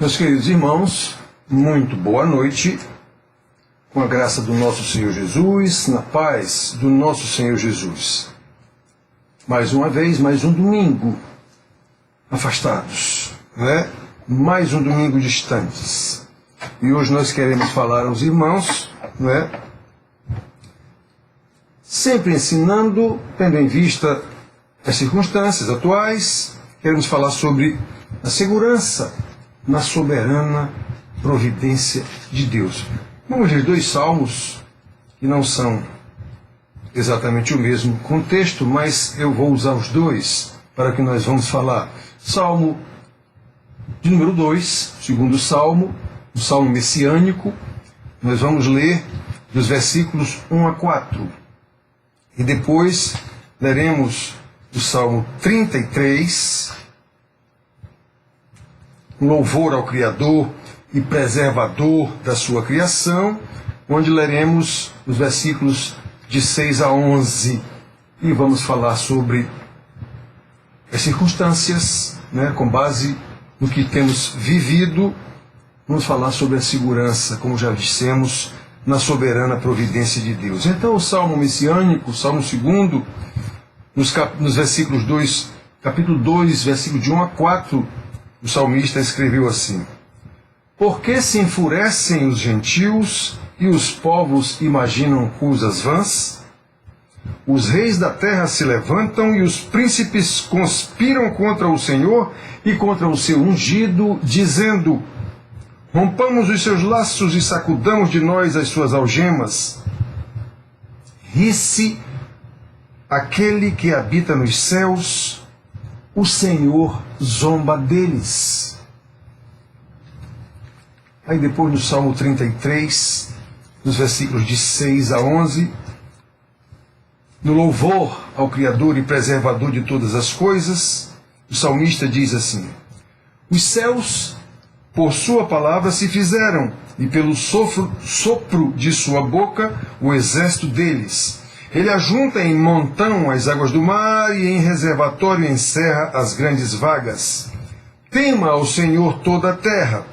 Meus queridos irmãos, muito boa noite, com a graça do nosso Senhor Jesus, na paz do nosso Senhor Jesus. Mais uma vez, mais um domingo afastados, né? Mais um domingo distantes. E hoje nós queremos falar aos irmãos, né? Sempre ensinando, tendo em vista as circunstâncias atuais, queremos falar sobre a segurança na soberana providência de Deus. Vamos ler dois salmos que não são exatamente o mesmo contexto, mas eu vou usar os dois para que nós vamos falar. Salmo de número 2, segundo salmo, o salmo messiânico. Nós vamos ler dos versículos 1 a 4. E depois leremos o salmo 33, louvor ao Criador e preservador da sua criação, onde leremos os versículos de 6 a 11 e vamos falar sobre as circunstâncias, né, com base no que temos vivido. Vamos falar sobre a segurança, como já dissemos, na soberana providência de Deus. Então o salmo messiânico, o salmo 2, nos versículos 2, capítulo 2, versículo de 1 a 4, o salmista escreveu assim: Por que se enfurecem os gentios e os povos imaginam coisas vãs? Os reis da terra se levantam e os príncipes conspiram contra o Senhor e contra o seu ungido, dizendo: Rompamos os seus laços e sacudamos de nós as suas algemas. Ri-se aquele que habita nos céus, o Senhor zomba deles. Aí depois no Salmo 33, nos versículos de 6 a 11, no louvor ao Criador e preservador de todas as coisas, o salmista diz assim: Os céus, por sua palavra, se fizeram, e pelo sopro de sua boca, o exército deles. Ele ajunta em montão as águas do mar e em reservatório encerra as grandes vagas. Tema ao Senhor toda a terra,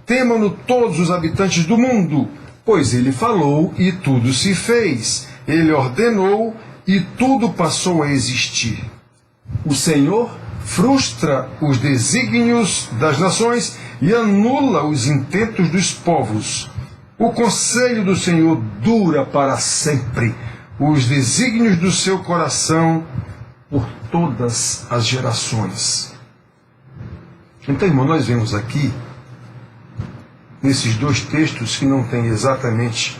temam-no todos os habitantes do mundo, pois ele falou e tudo se fez. Ele ordenou e tudo passou a existir. O Senhor frustra os desígnios das nações e anula os intentos dos povos. O conselho do Senhor dura para sempre, os desígnios do seu coração por todas as gerações. Então, irmão, nós vemos aqui, nesses dois textos que não têm exatamente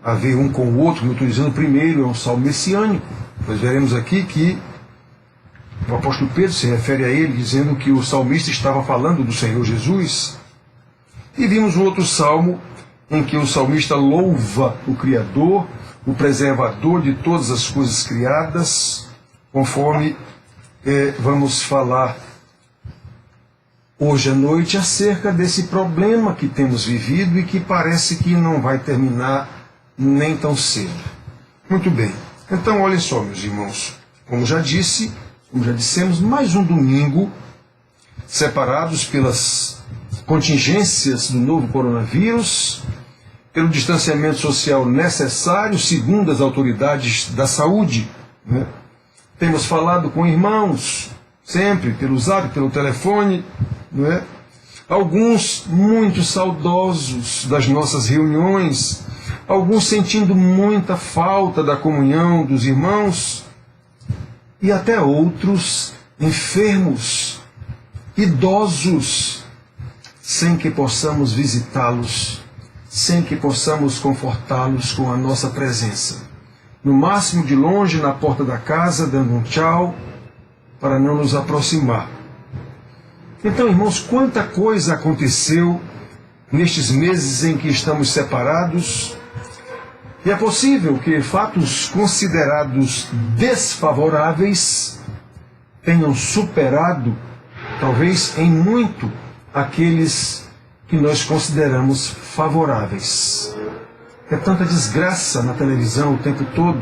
a ver um com o outro, como eu estou dizendo, o primeiro é um salmo messiânico. Nós veremos aqui que o apóstolo Pedro se refere a ele, dizendo que o salmista estava falando do Senhor Jesus. E vimos um outro salmo em que o salmista louva o Criador, o preservador de todas as coisas criadas, conforme vamos falar hoje à noite acerca desse problema que temos vivido e que parece que não vai terminar nem tão cedo. Muito bem, então olhem só, meus irmãos, como já dissemos, mais um domingo separados pelas contingências do novo coronavírus, pelo distanciamento social necessário, segundo as autoridades da saúde, né? Temos falado com irmãos, sempre, pelo zap, pelo telefone, né? Alguns muito saudosos das nossas reuniões, alguns sentindo muita falta da comunhão dos irmãos, e até outros enfermos, idosos, sem que possamos visitá-los, sem que possamos confortá-los com a nossa presença. No máximo de longe, na porta da casa, dando um tchau, para não nos aproximar. Então, irmãos, quanta coisa aconteceu nestes meses em que estamos separados, e é possível que fatos considerados desfavoráveis tenham superado, talvez em muito, aqueles que nós consideramos favoráveis. É tanta desgraça na televisão o tempo todo.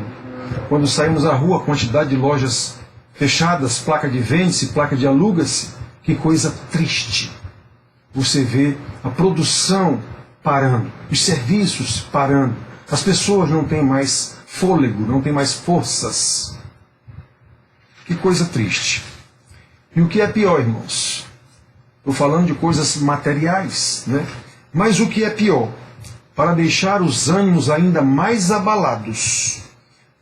Quando saímos à rua, a quantidade de lojas fechadas, placa de vende-se, placa de aluga-se, que coisa triste. você vê a produção parando, os serviços parando, as pessoas não têm mais fôlego, não têm mais forças. Que coisa triste. E o que é pior, irmãos? Estou falando de coisas materiais, né? Mas o que é pior? Para deixar os ânimos ainda mais abalados,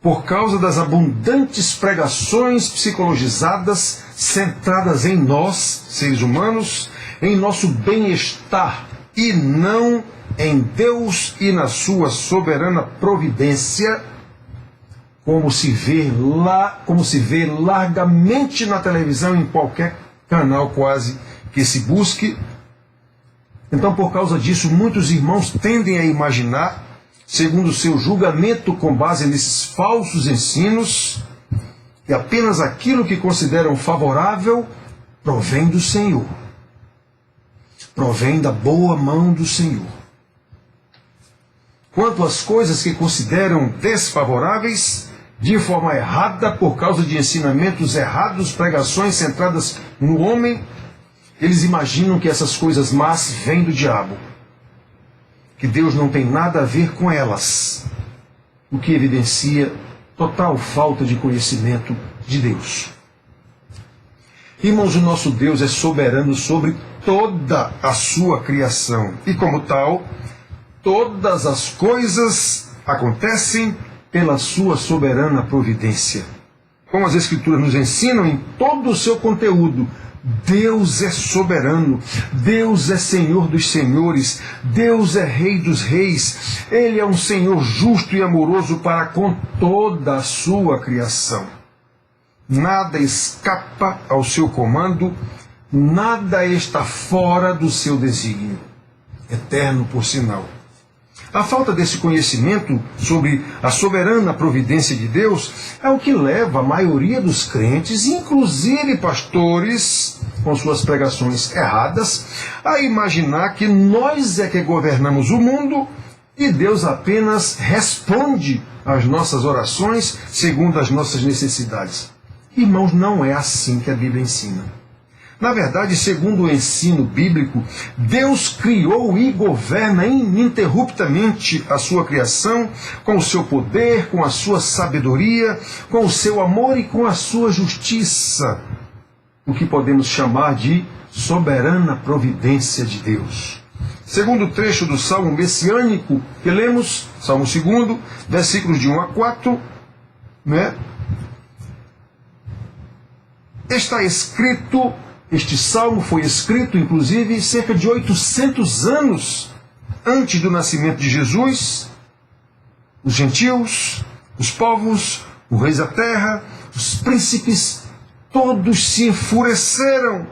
por causa das abundantes pregações psicologizadas, centradas em nós, seres humanos, em nosso bem-estar, e não em Deus e na sua soberana providência, como se vê largamente na televisão, em qualquer canal quase que se busque. Então, por causa disso, muitos irmãos tendem a imaginar, segundo o seu julgamento com base nesses falsos ensinos, que apenas aquilo que consideram favorável provém do Senhor, provém da boa mão do Senhor. Quanto às coisas que consideram desfavoráveis, de forma errada, por causa de ensinamentos errados, pregações centradas no homem, eles imaginam que essas coisas más vêm do diabo, que Deus não tem nada a ver com elas, o que evidencia total falta de conhecimento de Deus. Irmãos, o nosso Deus é soberano sobre toda a sua criação, e como tal, todas as coisas acontecem pela sua soberana providência. Como as Escrituras nos ensinam em todo o seu conteúdo, Deus é soberano, Deus é Senhor dos senhores, Deus é Rei dos reis, Ele é um Senhor justo e amoroso para com toda a sua criação. Nada escapa ao seu comando, nada está fora do seu desígnio, eterno por sinal. A falta desse conhecimento sobre a soberana providência de Deus é o que leva a maioria dos crentes, inclusive pastores, com suas pregações erradas, a imaginar que nós é que governamos o mundo e Deus apenas responde às nossas orações segundo as nossas necessidades. Irmãos, não é assim que a Bíblia ensina. Na verdade, segundo o ensino bíblico, Deus criou e governa ininterruptamente a sua criação, com o seu poder, com a sua sabedoria, com o seu amor e com a sua justiça. O que podemos chamar de soberana providência de Deus. Segundo o trecho do Salmo messiânico que lemos, Salmo 2, versículos de 1 a 4, né? Está escrito. Este salmo foi escrito, inclusive, cerca de 800 anos antes do nascimento de Jesus. Os gentios, os povos, os reis da terra, os príncipes, todos se enfureceram.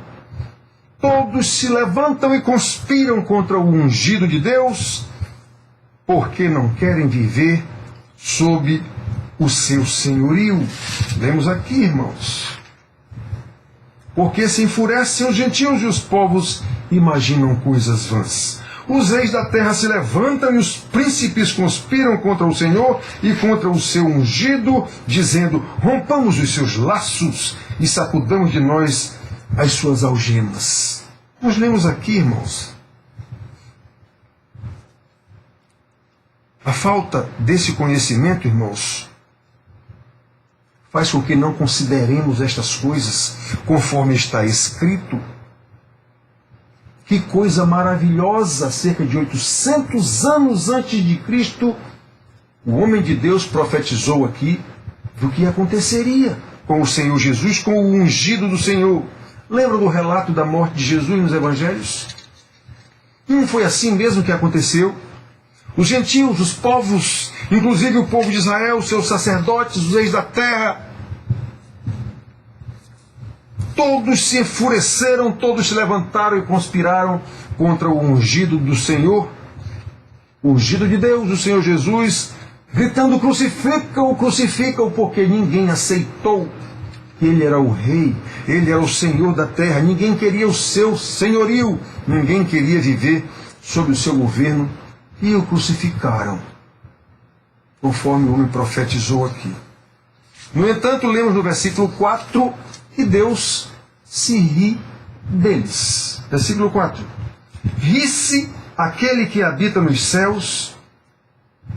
Todos se levantam e conspiram contra o ungido de Deus, porque não querem viver sob o seu senhorio. Lemos aqui, irmãos. Porque se enfurecem os gentios e os povos imaginam coisas vãs. Os reis da terra se levantam e os príncipes conspiram contra o Senhor e contra o seu ungido, dizendo: rompamos os seus laços e sacudamos de nós as suas algemas. Nós lemos aqui, irmãos, a falta desse conhecimento, irmãos, faz com que não consideremos estas coisas conforme está escrito. Que coisa maravilhosa! Cerca de 800 anos antes de Cristo, o homem de Deus profetizou aqui do que aconteceria com o Senhor Jesus, com o ungido do Senhor. Lembra do relato da morte de Jesus nos Evangelhos? Não foi assim mesmo que aconteceu? Os gentios, os povos, inclusive o povo de Israel, os seus sacerdotes, os reis da terra, todos se enfureceram, todos se levantaram e conspiraram contra o ungido do Senhor, o ungido de Deus, o Senhor Jesus, gritando: crucifica-o, crucifica-o, porque ninguém aceitou. Ele era o rei, ele era o Senhor da terra, ninguém queria o seu senhorio, ninguém queria viver sob o seu governo, e o crucificaram, conforme o homem profetizou aqui. No entanto, lemos no versículo 4 que Deus se ri deles. Versículo 4. Ri-se aquele que habita nos céus,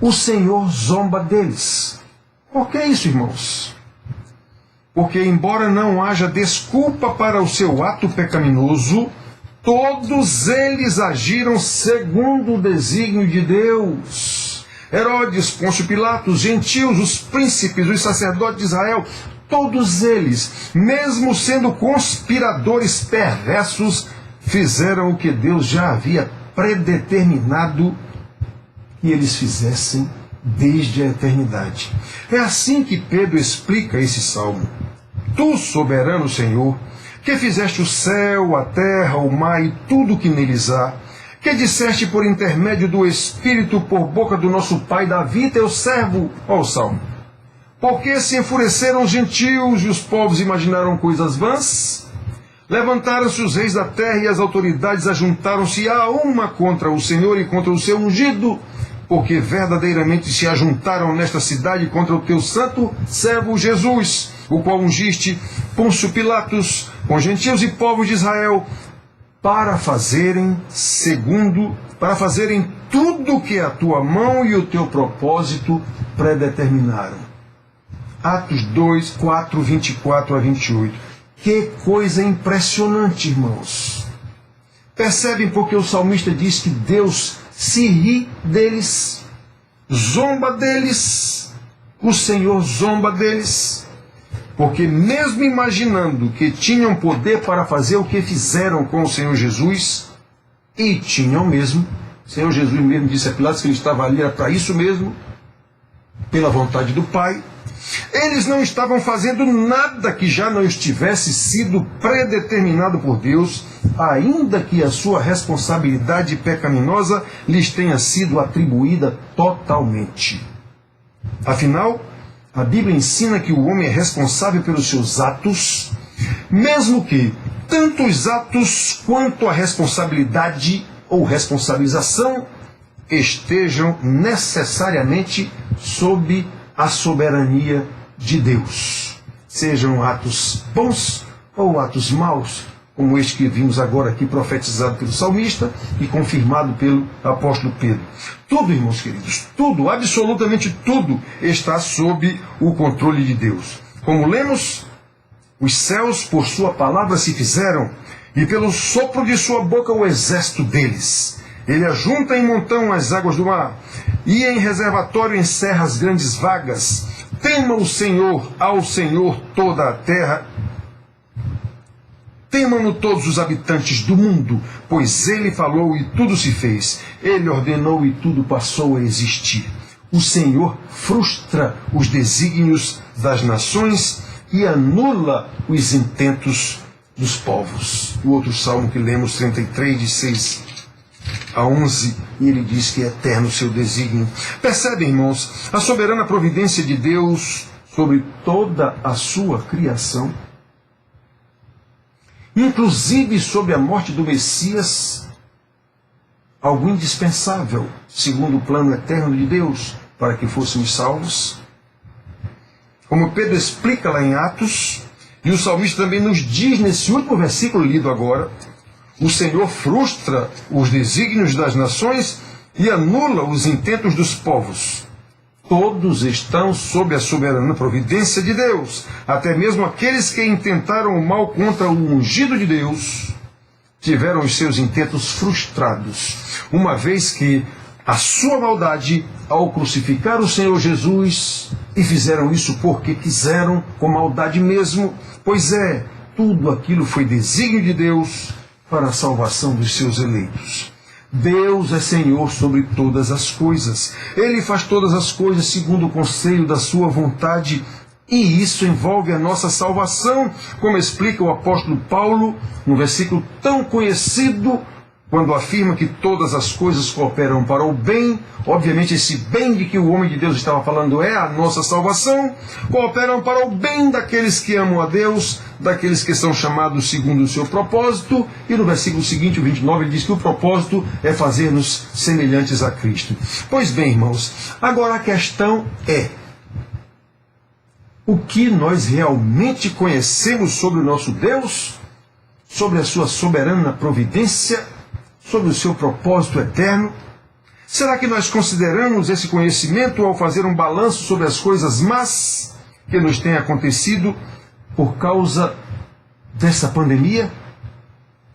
o Senhor zomba deles. Por que isso, irmãos? Porque, embora não haja desculpa para o seu ato pecaminoso, todos eles agiram segundo o desígnio de Deus. Herodes, Pôncio Pilatos, gentios, os príncipes, os sacerdotes de Israel, todos eles, mesmo sendo conspiradores perversos, fizeram o que Deus já havia predeterminado que eles fizessem desde a eternidade. É assim que Pedro explica esse salmo. Tu, soberano Senhor, que fizeste o céu, a terra, o mar e tudo o que neles há, que disseste por intermédio do Espírito por boca do nosso pai Davi, teu servo, ó o salmo. Porque se enfureceram os gentios e os povos imaginaram coisas vãs? Levantaram-se os reis da terra e as autoridades ajuntaram-se a uma contra o Senhor e contra o seu ungido, porque verdadeiramente se ajuntaram nesta cidade contra o teu santo servo Jesus, o qual ungiste Pôncio Pilatos com gentios e povos de Israel, para fazerem tudo o que a tua mão e o teu propósito predeterminaram. Atos 2, 4, 24 a 28. Que coisa impressionante, irmãos. Percebem porque o salmista diz que Deus se ri deles, zomba deles, o Senhor zomba deles, porque mesmo imaginando que tinham poder para fazer o que fizeram com o Senhor Jesus, e tinham mesmo, o Senhor Jesus mesmo disse a Pilatos que ele estava ali para isso mesmo, pela vontade do Pai, eles não estavam fazendo nada que já não estivesse sido predeterminado por Deus, ainda que a sua responsabilidade pecaminosa lhes tenha sido atribuída totalmente. Afinal, a Bíblia ensina que o homem é responsável pelos seus atos, mesmo que tanto os atos quanto a responsabilidade ou responsabilização estejam necessariamente sob a soberania de Deus. Sejam atos bons ou atos maus, como este que vimos agora aqui profetizado pelo salmista e confirmado pelo apóstolo Pedro. Tudo, irmãos queridos, tudo, absolutamente tudo, está sob o controle de Deus. Como lemos, os céus por sua palavra se fizeram, e pelo sopro de sua boca o exército deles. Ele ajunta em montão as águas do mar, e em reservatório encerra as grandes vagas. Tema o Senhor, ao Senhor toda a terra. Temam-no todos os habitantes do mundo, pois ele falou e tudo se fez. Ele ordenou e tudo passou a existir. O Senhor frustra os desígnios das nações e anula os intentos dos povos. O outro salmo que lemos, 33, de 6 a 11, e ele diz que é eterno o seu desígnio. Percebem, irmãos, a soberana providência de Deus sobre toda a sua criação, inclusive sobre a morte do Messias, algo indispensável, segundo o plano eterno de Deus, para que fôssemos salvos. Como Pedro explica lá em Atos, e o salmista também nos diz nesse último versículo lido agora, o Senhor frustra os desígnios das nações e anula os intentos dos povos. Todos estão sob a soberana providência de Deus, até mesmo aqueles que intentaram o mal contra o ungido de Deus, tiveram os seus intentos frustrados, uma vez que a sua maldade, ao crucificar o Senhor Jesus, e fizeram isso porque quiseram, com maldade mesmo, pois tudo aquilo foi desígnio de Deus para a salvação dos seus eleitos. Deus é Senhor sobre todas as coisas. Ele faz todas as coisas segundo o conselho da sua vontade, e isso envolve a nossa salvação, como explica o apóstolo Paulo no versículo tão conhecido, quando afirma que todas as coisas cooperam para o bem. Obviamente esse bem de que o homem de Deus estava falando é a nossa salvação. Cooperam para o bem daqueles que amam a Deus, daqueles que são chamados segundo o seu propósito. E no versículo seguinte, o 29, ele diz que o propósito é fazer-nos semelhantes a Cristo. Pois bem, irmãos, agora a questão é: o que nós realmente conhecemos sobre o nosso Deus, sobre a sua soberana providência, sobre o seu propósito eterno? Será que nós consideramos esse conhecimento ao fazer um balanço sobre as coisas más que nos têm acontecido por causa dessa pandemia?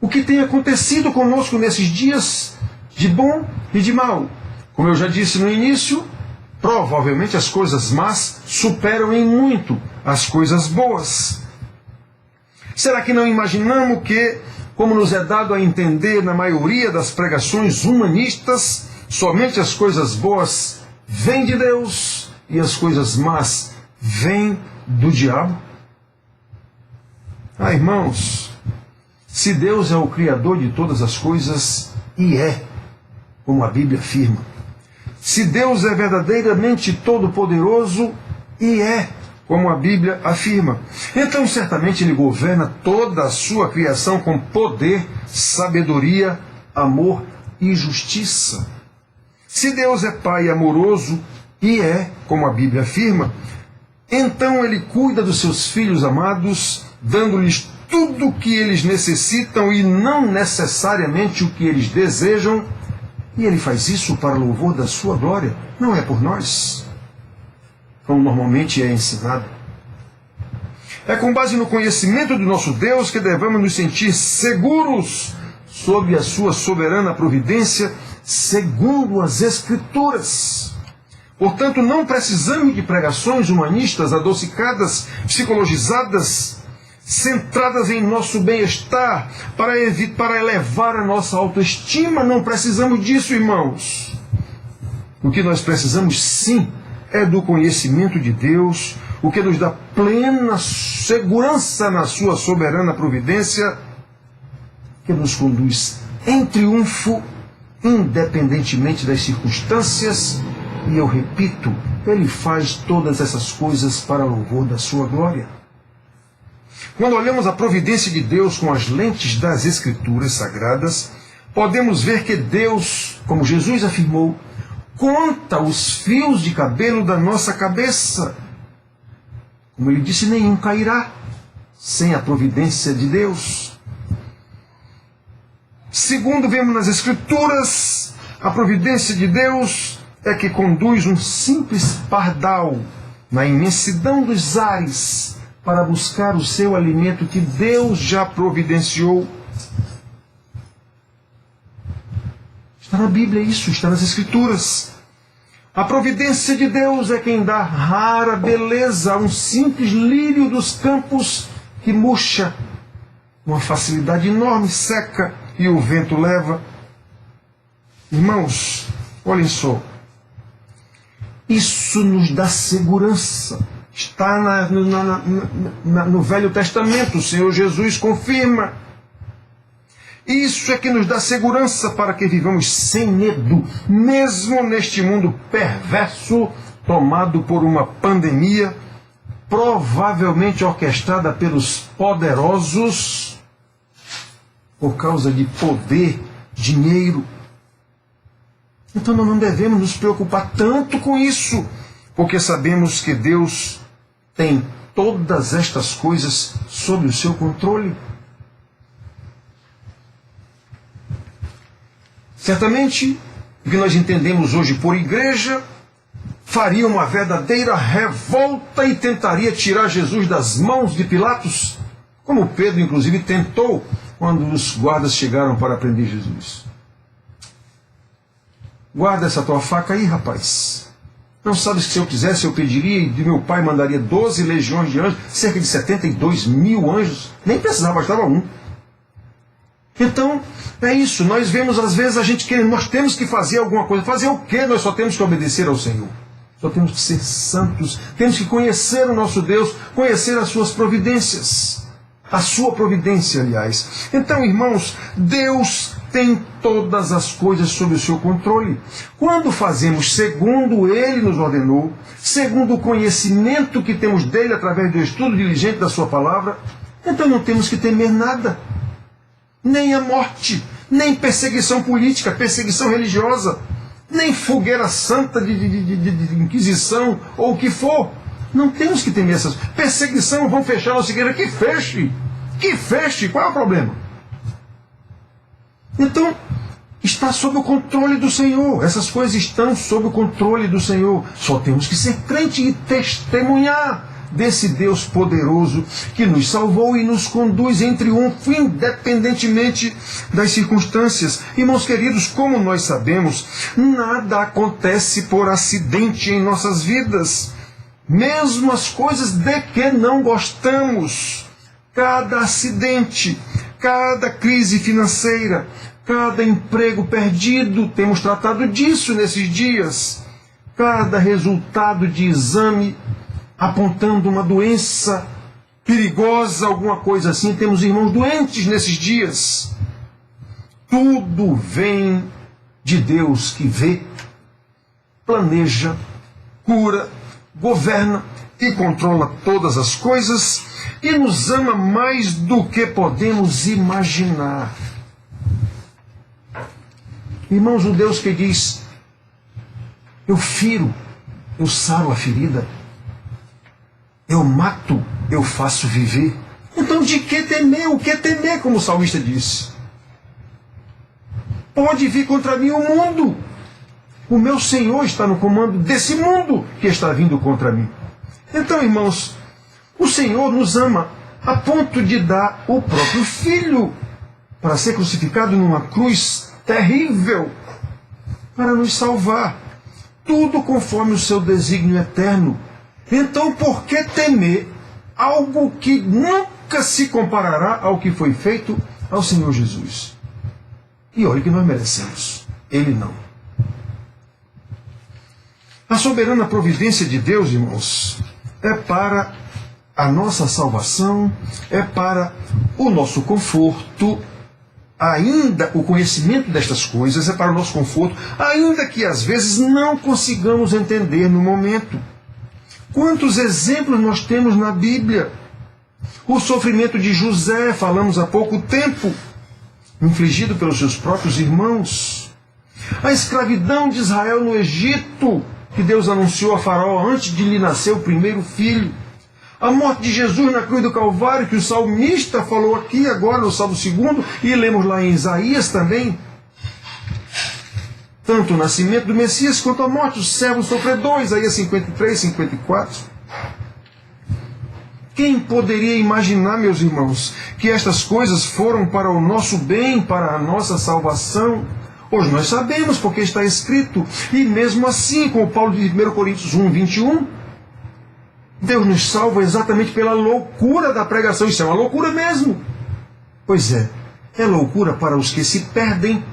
O que tem acontecido conosco nesses dias de bom e de mal? Como eu já disse no início, provavelmente as coisas más superam em muito as coisas boas. Será que não imaginamos que, como nos é dado a entender na maioria das pregações humanistas, somente as coisas boas vêm de Deus e as coisas más vêm do diabo? Ah, irmãos, se Deus é o Criador de todas as coisas, e é, como a Bíblia afirma, se Deus é verdadeiramente todo-poderoso, e é, como a Bíblia afirma, então certamente Ele governa toda a sua criação com poder, sabedoria, amor e justiça. Se Deus é Pai amoroso, e é, como a Bíblia afirma, então Ele cuida dos seus filhos amados, dando-lhes tudo o que eles necessitam e não necessariamente o que eles desejam, e Ele faz isso para louvor da sua glória, não é por nós, como normalmente é ensinado. É com base no conhecimento do nosso Deus que devemos nos sentir seguros sob a sua soberana providência, segundo as Escrituras. Portanto, não precisamos de pregações humanistas adocicadas, psicologizadas, centradas em nosso bem-estar, para elevar a nossa autoestima. Não precisamos disso, irmãos. O que nós precisamos, sim, é do conhecimento de Deus, o que nos dá plena segurança na sua soberana providência, que nos conduz em triunfo, independentemente das circunstâncias, e eu repito, Ele faz todas essas coisas para louvor da sua glória. Quando olhamos a providência de Deus com as lentes das Escrituras Sagradas, podemos ver que Deus, como Jesus afirmou, conta os fios de cabelo da nossa cabeça. Como Ele disse, nenhum cairá sem a providência de Deus. Segundo vemos nas Escrituras, a providência de Deus é que conduz um simples pardal na imensidão dos ares para buscar o seu alimento que Deus já providenciou. Está na Bíblia isso, está nas Escrituras. A providência de Deus é quem dá rara beleza a um simples lírio dos campos que murcha, uma facilidade enorme, seca e o vento leva. Irmãos, olhem só, isso nos dá segurança. Está no Velho Testamento, o Senhor Jesus confirma. Isso é que nos dá segurança para que vivamos sem medo, mesmo neste mundo perverso, tomado por uma pandemia, provavelmente orquestrada pelos poderosos, por causa de poder, dinheiro. Então nós não devemos nos preocupar tanto com isso, porque sabemos que Deus tem todas estas coisas sob o seu controle. Certamente, o que nós entendemos hoje por igreja faria uma verdadeira revolta e tentaria tirar Jesus das mãos de Pilatos, como Pedro, inclusive, tentou quando os guardas chegaram para prender Jesus. Guarda essa tua faca aí, rapaz. Não sabes que se eu quisesse eu pediria e de meu pai mandaria 12 legiões de anjos, cerca de 72 mil anjos, nem precisava, bastava um. Então, é isso, nós vemos às vezes a gente querendo, nós temos que fazer alguma coisa. Fazer o quê? Nós só temos que obedecer ao Senhor. Só temos que ser santos, temos que conhecer o nosso Deus, conhecer as suas providências. A sua providência, aliás. Então, irmãos, Deus tem todas as coisas sob o seu controle. Quando fazemos segundo Ele nos ordenou, segundo o conhecimento que temos dele através do estudo diligente da sua palavra, então não temos que temer nada. Nem a morte, nem perseguição política, perseguição religiosa, nem fogueira santa de inquisição ou o que for. Não temos que temer essas. Perseguição, vão fechar a nossa igreja. Que feche! Que feche! Qual é o problema? Então, está sob o controle do Senhor. Essas coisas estão sob o controle do Senhor. Só temos que ser crente e testemunhar desse Deus poderoso que nos salvou e nos conduz em triunfo, independentemente das circunstâncias. Irmãos queridos, como nós sabemos, nada acontece por acidente em nossas vidas. Mesmo as coisas de que não gostamos, cada acidente, cada crise financeira, cada emprego perdido, temos tratado disso nesses dias, cada resultado de exame apontando uma doença perigosa, alguma coisa assim, temos irmãos doentes nesses dias. Tudo vem de Deus que vê, planeja, cura, governa e controla todas as coisas e nos ama mais do que podemos imaginar. Irmãos, o Deus que diz: eu firo, eu saro a ferida, eu mato, eu faço viver. Então de que temer? O que temer, como o salmista disse? Pode vir contra mim o mundo. O meu Senhor está no comando desse mundo que está vindo contra mim. Então, irmãos, o Senhor nos ama a ponto de dar o próprio Filho para ser crucificado numa cruz terrível para nos salvar. Tudo conforme o seu desígnio eterno. Então, por que temer algo que nunca se comparará ao que foi feito ao Senhor Jesus? E olha que nós merecemos. Ele não. A soberana providência de Deus, irmãos, é para a nossa salvação, é para o nosso conforto. Ainda o conhecimento destas coisas é para o nosso conforto, ainda que às vezes não consigamos entender no momento. Quantos exemplos nós temos na Bíblia? O sofrimento de José, falamos há pouco tempo, infligido pelos seus próprios irmãos. A escravidão de Israel no Egito, que Deus anunciou a Faraó antes de lhe nascer o primeiro filho. A morte de Jesus na cruz do Calvário, que o salmista falou aqui agora no Salmo 2, e lemos lá em Isaías também. Tanto o nascimento do Messias quanto a morte do servo sofredor, Isaías 53, 54. Quem poderia imaginar, meus irmãos, que estas coisas foram para o nosso bem, para a nossa salvação? Hoje nós sabemos, porque está escrito. E mesmo assim, como Paulo diz em 1 Coríntios 1, 21, Deus nos salva exatamente pela loucura da pregação. Isso é uma loucura mesmo. Pois é loucura para os que se perdem,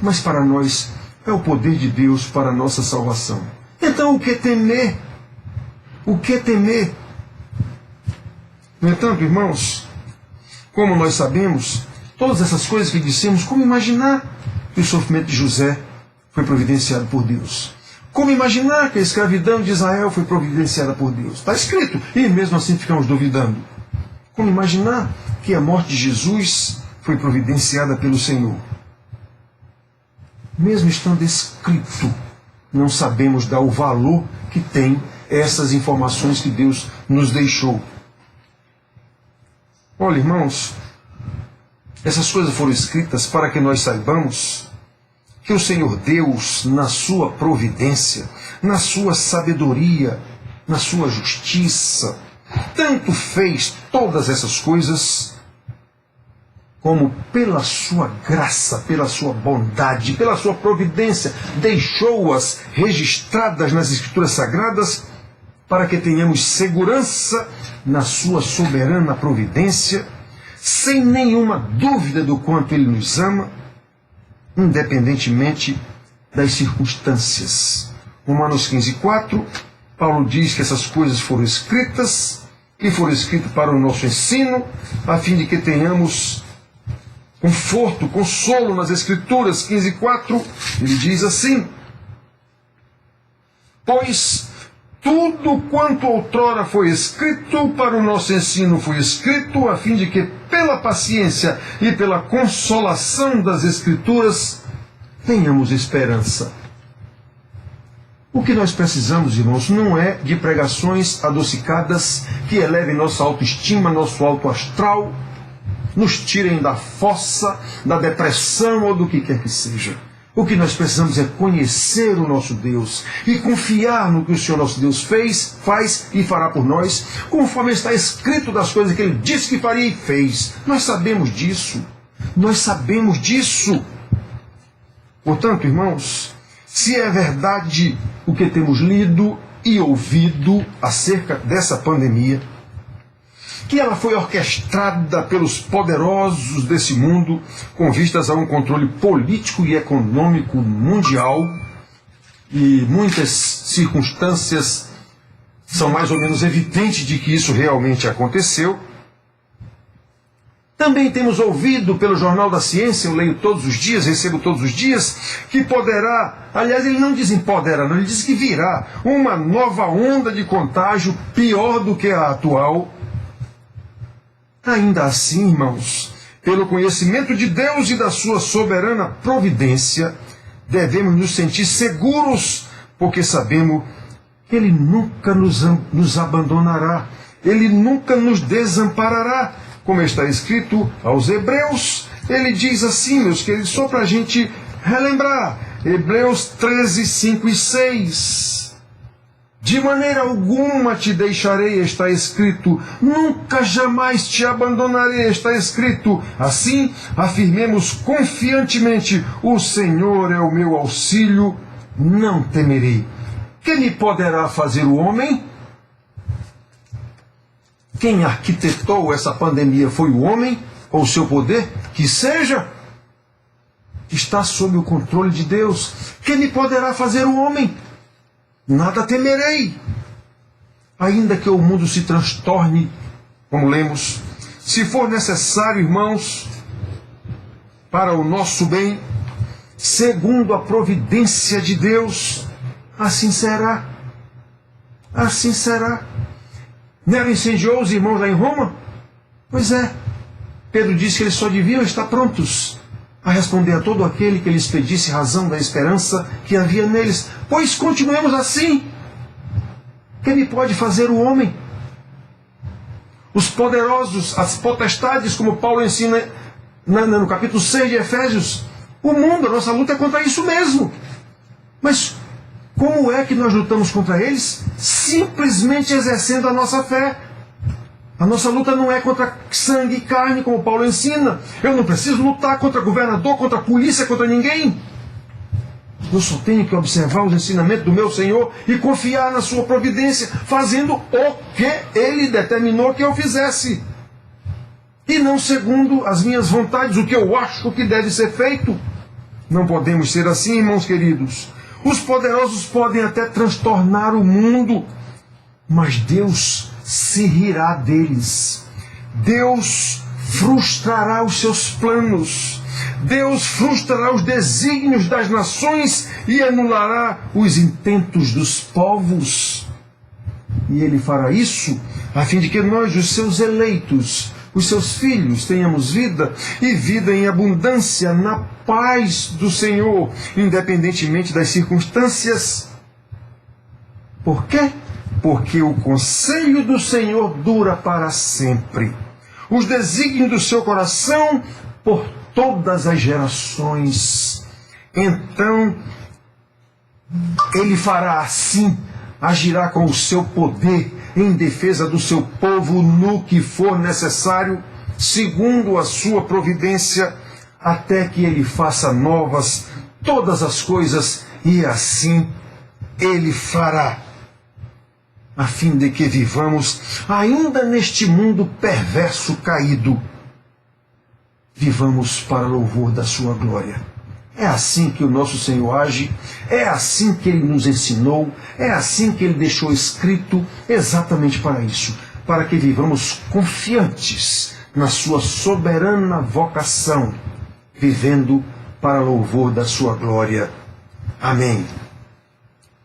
mas para nós é o poder de Deus para a nossa salvação. Então, o que temer? O que temer? No entanto, irmãos, como nós sabemos, todas essas coisas que dissemos, como imaginar que o sofrimento de José foi providenciado por Deus? Como imaginar que a escravidão de Israel foi providenciada por Deus? Está escrito, e mesmo assim ficamos duvidando. Como imaginar que a morte de Jesus foi providenciada pelo Senhor? Mesmo estando escrito, não sabemos dar o valor que tem essas informações que Deus nos deixou. Olha, irmãos, essas coisas foram escritas para que nós saibamos que o Senhor Deus, na sua providência, na sua sabedoria, na sua justiça, tanto fez todas essas coisas, como pela sua graça, pela sua bondade, pela sua providência, deixou-as registradas nas Escrituras Sagradas, para que tenhamos segurança na sua soberana providência, sem nenhuma dúvida do quanto Ele nos ama, independentemente das circunstâncias. Romanos 15:4, Paulo diz que essas coisas foram escritas, e foram escritas para o nosso ensino, a fim de que tenhamos conforto, consolo nas Escrituras. 15:4, ele diz assim: pois tudo quanto outrora foi escrito para o nosso ensino foi escrito, a fim de que, pela paciência e pela consolação das Escrituras, tenhamos esperança. O que nós precisamos, irmãos, não é de pregações adocicadas que elevem nossa autoestima, nosso alto astral, nos tirem da fossa, da depressão ou do que quer que seja. O que nós precisamos é conhecer o nosso Deus e confiar no que o Senhor nosso Deus faz e fará por nós, conforme está escrito das coisas que Ele disse que faria e fez. Nós sabemos disso. Nós sabemos disso. Portanto, irmãos, se é verdade o que temos lido e ouvido acerca dessa pandemia, que ela foi orquestrada pelos poderosos desse mundo com vistas a um controle político e econômico mundial, e muitas circunstâncias são mais ou menos evidentes de que isso realmente aconteceu. Também temos ouvido pelo Jornal da Ciência, eu leio todos os dias, recebo todos os dias, que poderá, aliás, ele não diz poderá, não, ele diz que virá uma nova onda de contágio pior do que a atual. Ainda assim, irmãos, pelo conhecimento de Deus e da sua soberana providência, devemos nos sentir seguros, porque sabemos que Ele nunca nos abandonará, Ele nunca nos desamparará. Como está escrito aos Hebreus, ele diz assim, meus queridos, só para a gente relembrar, Hebreus 13, 5 e 6. De maneira alguma te deixarei, está escrito, nunca jamais te abandonarei, está escrito. Assim, afirmemos confiantemente, o Senhor é o meu auxílio, não temerei. Que me poderá fazer o homem? Quem arquitetou essa pandemia foi o homem, ou o seu poder, que seja, está sob o controle de Deus. Que me poderá fazer o homem? Nada temerei. Ainda que o mundo se transtorne, como lemos, se for necessário, irmãos, para o nosso bem, segundo a providência de Deus, assim será. Assim será. Nero incendiou os irmãos lá em Roma? Pois é. Pedro disse que eles só deviam estar prontos a responder a todo aquele que lhes pedisse razão da esperança que havia neles. Pois continuemos assim. Que me pode fazer o homem? Os poderosos, as potestades, como Paulo ensina no capítulo 6 de Efésios. O mundo, a nossa luta é contra isso mesmo. Mas como é que nós lutamos contra eles? Simplesmente exercendo a nossa fé. A nossa luta não é contra sangue e carne, como Paulo ensina. Eu não preciso lutar contra governador, contra polícia, contra ninguém. Eu só tenho que observar os ensinamentos do meu Senhor e confiar na sua providência, fazendo o que Ele determinou que eu fizesse. E não segundo as minhas vontades, o que eu acho que deve ser feito. Não podemos ser assim, irmãos queridos. Os poderosos podem até transtornar o mundo, mas Deus se rirá deles. Deus frustrará os seus planos. Deus frustrará os desígnios das nações e anulará os intentos dos povos. E Ele fará isso a fim de que nós, os seus eleitos, os seus filhos, tenhamos vida e vida em abundância na paz do Senhor, independentemente das circunstâncias. Por quê? Porque o conselho do Senhor dura para sempre. Os desígnios do seu coração por todas as gerações. Então, Ele fará assim, agirá com o seu poder em defesa do seu povo no que for necessário, segundo a sua providência, até que Ele faça novas todas as coisas, e assim Ele fará, a fim de que vivamos ainda neste mundo perverso caído, vivamos para louvor da sua glória. É assim que o nosso Senhor age, é assim que Ele nos ensinou, é assim que Ele deixou escrito, exatamente para isso, para que vivamos confiantes na sua soberana vocação, vivendo para louvor da sua glória. Amém.